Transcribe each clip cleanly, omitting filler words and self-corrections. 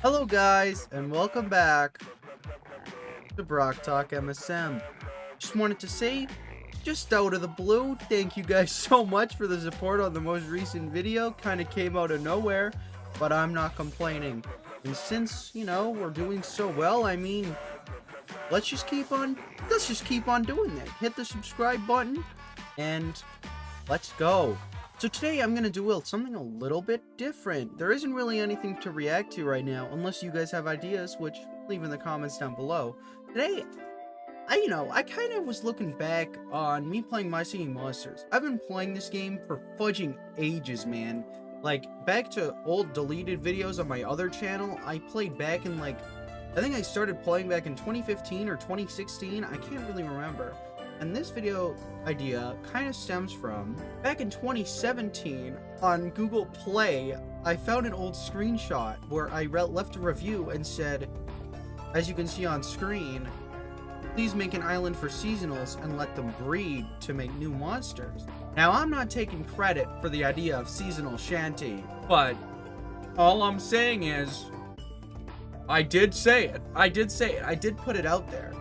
Hello guys, and welcome back to Brock Talk MSM. Just wanted to say, just out of the blue, thank you guys so much for the support on the most recent video. Kinda came out of nowhere, but I'm not complaining. And since, we're doing so well, let's just keep on doing that. Hit the subscribe button, and let's go. So today I'm going to do something a little bit different. There isn't really anything to react to right now, unless you guys have ideas, which leave in the comments down below. Today, I kind of was looking back on me playing My Singing Monsters. I've been playing this game for fudging ages, man. Like, back to old deleted videos on my other channel, I played back in, I think I started playing back in 2015 or 2016, I can't really remember. And this video idea kind of stems from back in 2017 on Google Play. I found an old screenshot where I left a review and said, as you can see on screen, please make an island for seasonals and let them breed to make new monsters. Now, I'm not taking credit for the idea of seasonal shanty, but all I'm saying is I did say it. I did put it out there.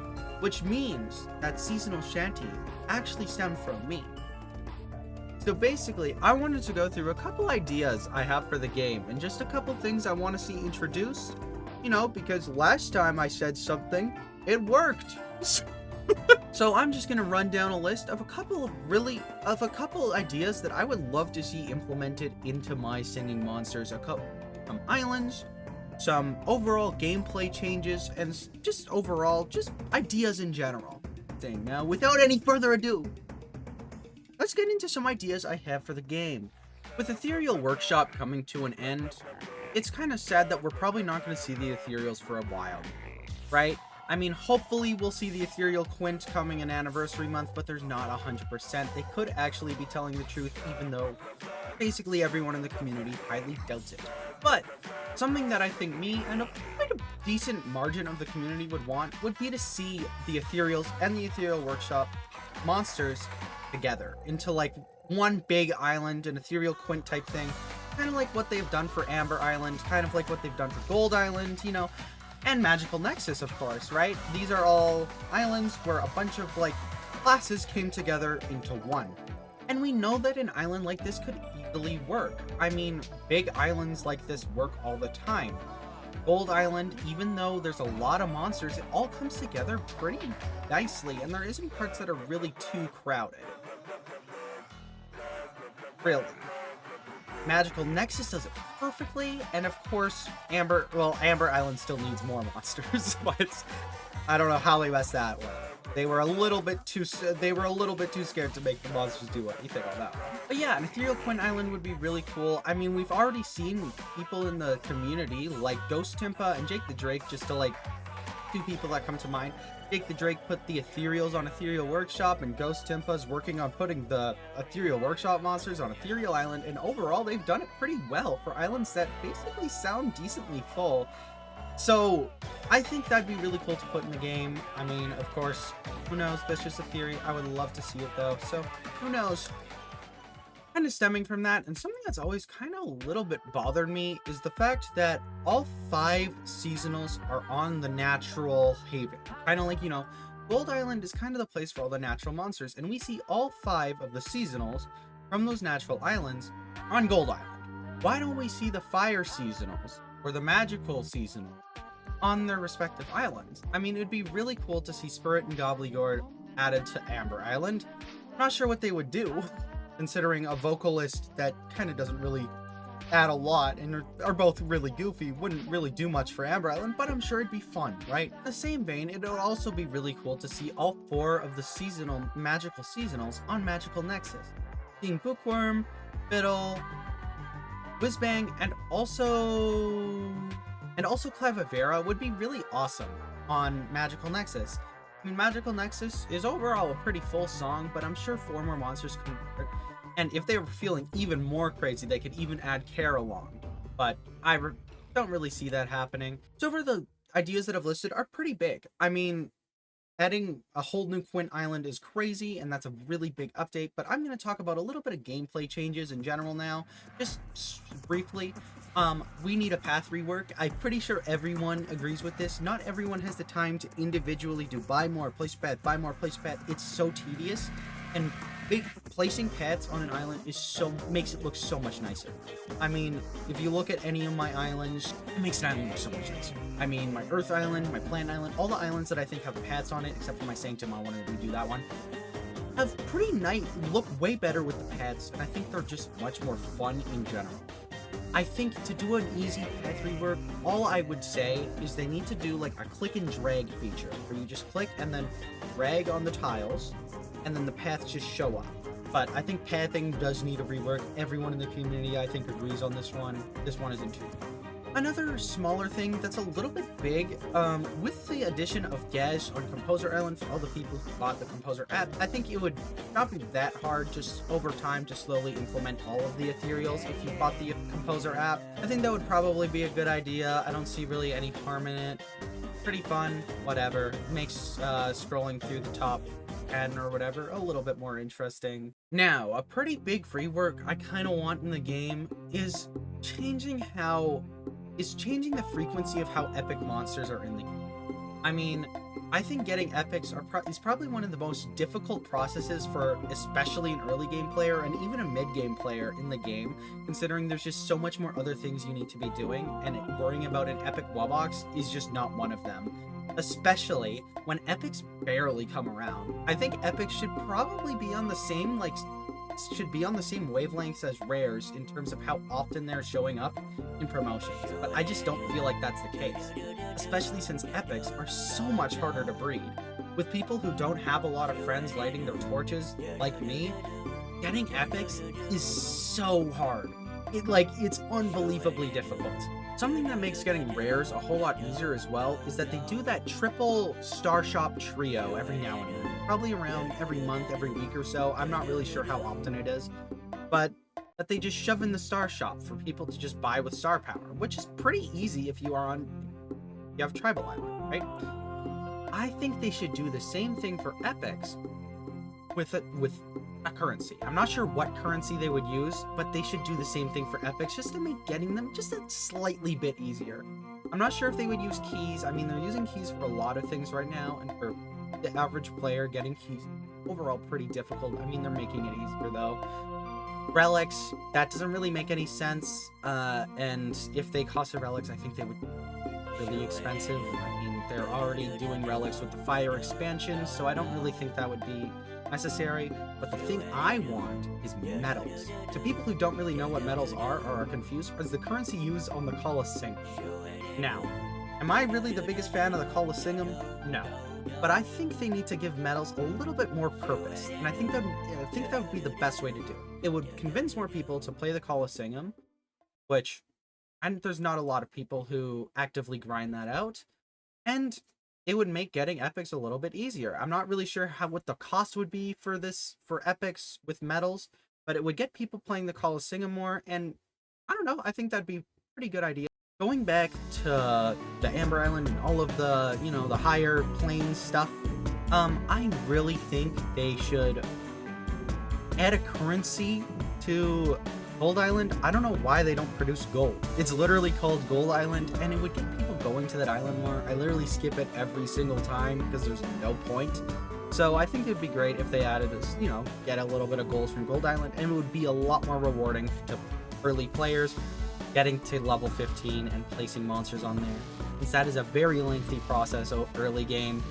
Which means that seasonal shanty actually stemmed from me. So basically, I wanted to go through a couple ideas I have for the game, and just a couple things I want to see introduced, because last time I said something, it worked. So I'm just gonna run down a list of a couple ideas that I would love to see implemented into My Singing Monsters. Some islands, some overall gameplay changes, and just ideas in general. Now, without any further ado, let's get into some ideas I have for the game. With Ethereal Workshop coming to an end, it's kind of sad that we're probably not going to see the Ethereals for a while, right? Hopefully we'll see the Ethereal Quint coming in Anniversary Month, but there's not 100%. They could actually be telling the truth, even though basically everyone in the community highly doubts it. But something that I think me and quite a decent margin of the community would want would be to see the Ethereals and the Ethereal Workshop monsters together into one big island, an Ethereal Quint type thing, kind of like what they've done for Amber Island, kind of like what they've done for Gold Island, and Magical Nexus, of course, right? These are all islands where a bunch of classes came together into one. And we know that an island like this could easily work. Big islands like this work all the time. Gold Island, even though there's a lot of monsters, it all comes together pretty nicely, and there isn't parts that are really too crowded. Really. Magical Nexus does it perfectly, and of course, Amber Island still needs more monsters, but I don't know how they messed that one. They were a little bit too scared to make the monsters do anything on that one. But yeah, an Ethereal Quint Island would be really cool. We've already seen people in the community like Ghost Timpa and Jake the Drake, just to two people that come to mind. Jake the Drake put the Ethereals on Ethereal Workshop, and Ghost Timpa's working on putting the Ethereal Workshop monsters on Ethereal Island, and overall they've done it pretty well for islands that basically sound decently full. So I think that'd be really cool to put in the game. Of course, who knows? That's just a theory. I would love to see it though, so who knows? Kind of stemming from that, and something that's always kind of a little bit bothered me is the fact that all 5 seasonals are on the natural haven. Kind of Gold Island is kind of the place for all the natural monsters, and we see all 5 of the seasonals from those natural islands on Gold Island. Why don't we see the fire seasonals or the magical seasonal on their respective islands? It'd be really cool to see Spirit and Gobblegord added to Amber Island. I'm not sure what they would do, considering a vocalist that kind of doesn't really add a lot and are both really goofy wouldn't really do much for Amber Island, but I'm sure it'd be fun, right? In the same vein, it would also be really cool to see all 4 of the magical seasonals on Magical Nexus. Seeing Bookworm, Fiddle, Whizbang, and also Clavavera would be really awesome on Magical Nexus. Magical Nexus is overall a pretty full song, but I'm sure 4 more monsters can work. And if they were feeling even more crazy, they could even add Care along. But I don't really see that happening. So far, the ideas that I've listed are pretty big. adding a whole new Quint Island is crazy, and that's a really big update, but I'm going to talk about a little bit of gameplay changes in general now, just briefly. We need a path rework. I'm pretty sure everyone agrees with this. Not everyone has the time to individually do buy more, place path, buy more, place path. It's so tedious, and placing paths on an island makes it look so much nicer. I mean, if you look at any of my islands, it makes an island look so much nicer. I mean, my Earth Island, my Plant Island, all the islands that I think have paths on it, except for my Sanctum, I wanted to redo that one, have pretty nice, look way better with the paths, and I think they're just much more fun in general. I think to do an easy path rework, all I would say is they need to do like a click and drag feature, where you just click and then drag on the tiles, and then the paths just show up. But I think pathing does need a rework. Everyone in the community, I think, agrees on this one. This one isn't too bad. Another smaller thing that's a little bit big, with the addition of gas on Composer Island for all the people who bought the Composer app, I think it would not be that hard just over time to slowly implement all of the Ethereals if you bought the Composer app. I think that would probably be a good idea. I don't see really any harm in it. Pretty fun, whatever. Makes scrolling through the top 10 or whatever a little bit more interesting. Now, a pretty big rework I kind of want in the game is changing the frequency of how epic monsters are in the game. I mean, I think getting epics is probably one of the most difficult processes for especially an early game player and even a mid-game player in the game, considering there's just so much more other things you need to be doing, and worrying about an epic wobbox is just not one of them. Especially when epics barely come around. I think epics should probably be on the same wavelengths as rares in terms of how often they're showing up in promotions, but I just don't feel like that's the case, especially since epics are so much harder to breed. With people who don't have a lot of friends lighting their torches, like me, getting epics is so hard. It's unbelievably difficult. Something that makes getting rares a whole lot easier as well is that they do that triple Star Shop trio every now and then. Probably around every month, every week or so. I'm not really sure how often it is. But that they just shove in the Star Shop for people to just buy with star power, which is pretty easy if you have Tribal Island, right? I think they should do the same thing for epics with a currency. I'm not sure what currency they would use, but they should do the same thing for epics just to make getting them just a slightly bit easier. I'm not sure if they would use keys. I mean, they're using keys for a lot of things right now, and for the average player, getting keys overall pretty difficult. I mean, they're making it easier though. Relics, that doesn't really make any sense, and if they cost the relics, I think they would be really expensive. I mean, they're already doing relics with the fire expansion, so I don't really think that would be necessary. But the thing I want is metals. To people who don't really know what metals are or are confused, is the currency used on the Colosseum. Now, am I really the biggest fan of the Colosseum? No. But I think they need to give metals a little bit more purpose, and I think that would be the best way to do it. It would convince more people to play the Colosseum, and there's not a lot of people who actively grind that out, and it would make getting epics a little bit easier. I'm not really sure what the cost would be for epics with metals, but it would get people playing the Colosseum more, and I don't know, I think that'd be a pretty good idea. Going back to the Amber Island and all of the, the higher plains stuff, I really think they should add a currency to Gold Island. I don't know why they don't produce gold. It's literally called Gold Island, and it would get people going to that island more. I literally skip it every single time because there's no point. So I think it'd be great if they added this, get a little bit of gold from Gold Island, and it would be a lot more rewarding to early players getting to level 15 and placing monsters on there, since that is a very lengthy process early game,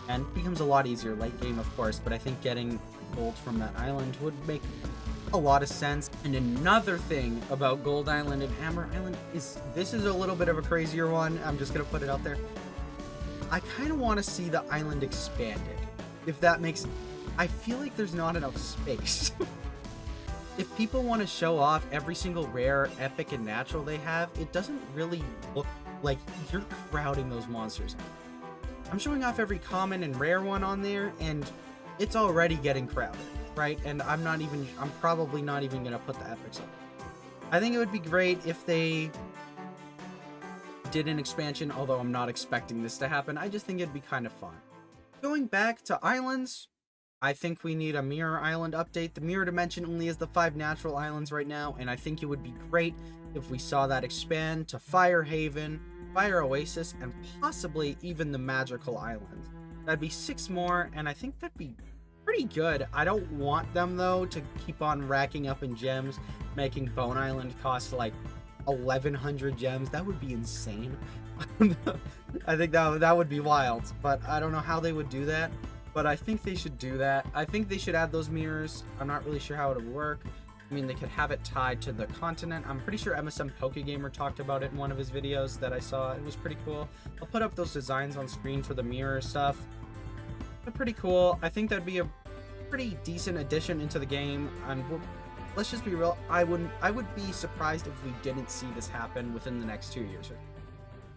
and becomes a lot easier late game, of course, but I think getting gold from that island would make a lot of sense. And another thing about Gold Island and Amber Island is, this is a little bit of a crazier one, I'm just gonna put it out there. I kind of want to see the island expanded, if that makes... I feel like there's not enough space. If people want to show off every single rare, epic, and natural they have, it doesn't really look like you're crowding those monsters out. I'm showing off every common and rare one on there, and it's already getting crowded, right? And I'm probably not even going to put the epics on. I think it would be great if they did an expansion, although I'm not expecting this to happen. I just think it'd be kind of fun. Going back to islands, I think we need a mirror island update. The mirror dimension only has the 5 natural islands right now, and I think it would be great if we saw that expand to Fire Haven, Fire Oasis, and possibly even the magical island. That'd be 6 more, and I think that'd be pretty good. I don't want them, though, to keep on racking up in gems, making Bone Island cost like 1,100 gems. That would be insane. I think that would be wild, but I don't know how they would do that. But I think they should do that. I think they should add those mirrors. I'm not really sure how it would work. I mean, they could have it tied to the continent. I'm pretty sure MSM Pokegamer talked about it in one of his videos that I saw. It was pretty cool. I'll put up those designs on screen for the mirror stuff. They're pretty cool. I think that'd be a pretty decent addition into the game. And let's just be real. I would be surprised if we didn't see this happen within the next 2 years.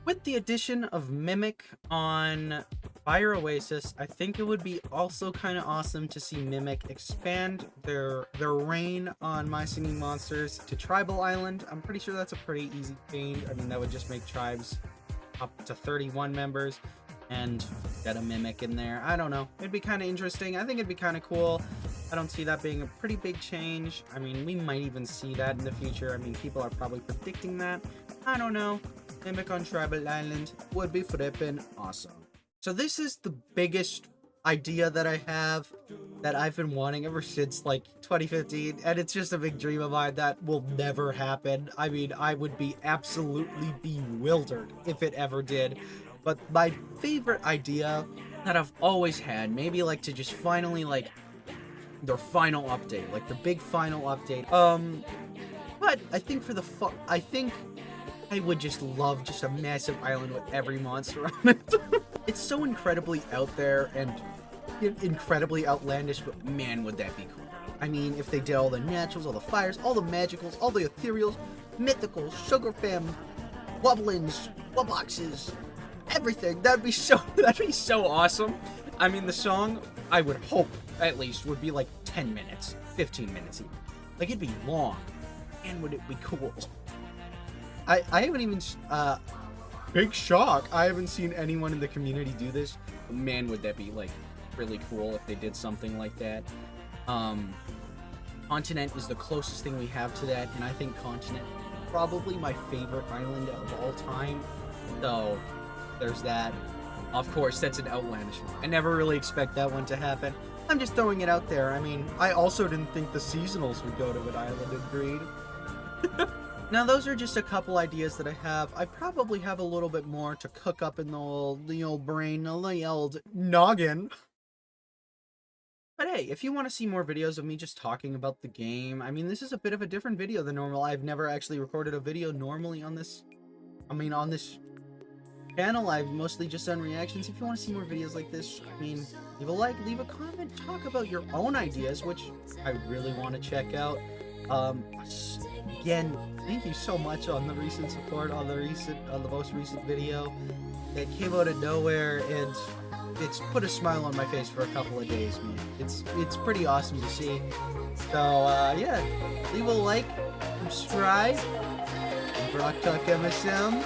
With the addition of Mimic on Fire Oasis, I think it would be also kind of awesome to see Mimic expand their reign on My Singing Monsters to Tribal Island. I'm pretty sure that's a pretty easy change. I mean, that would just make tribes up to 31 members and get a Mimic in there. I don't know. It'd be kind of interesting. I think it'd be kind of cool. I don't see that being a pretty big change. I mean, we might even see that in the future. I mean, people are probably predicting that. I don't know. Mimic on Tribal Island would be flippin' awesome. So this is the biggest idea that I have, that I've been wanting ever since like 2015, and it's just a big dream of mine that will never happen. I mean, I would be absolutely bewildered if it ever did. But my favorite idea that I've always had, maybe like to just finally like their final update, like the big final update. But I think for the I would just love just a massive island with every monster on it. It's so incredibly out there and incredibly outlandish, but man, would that be cool. I mean, if they did all the naturals, all the fires, all the magicals, all the ethereals, mythicals, sugar fam, wobblins, wobboxes, everything. That'd be so awesome. I mean, the song, I would hope, at least, would be like 10 minutes, 15 minutes even. Like, it'd be long. Man, would it be cool. I haven't even, big shock, I haven't seen anyone in the community do this. Man, would that be, like, really cool if they did something like that. Continent is the closest thing we have to that, and I think Continent is probably my favorite island of all time. So, there's that. Of course, that's an outlandish one. I never really expect that one to happen. I'm just throwing it out there. I mean, I also didn't think the seasonals would go to an island in Greed. Now, those are just a couple ideas that I have. I probably have a little bit more to cook up in the old brain, the old noggin. But hey, if you want to see more videos of me just talking about the game, I mean, this is a bit of a different video than normal. I've never actually recorded a video normally on this channel. I've mostly just done reactions. If you want to see more videos like this, I mean, leave a like, leave a comment, talk about your own ideas, which I really want to check out. Again, thank you so much on the recent support on the most recent video. It came out of nowhere and it's put a smile on my face for a couple of days, man. It's pretty awesome to see. So yeah, leave a like, subscribe, Brock Talk MSM.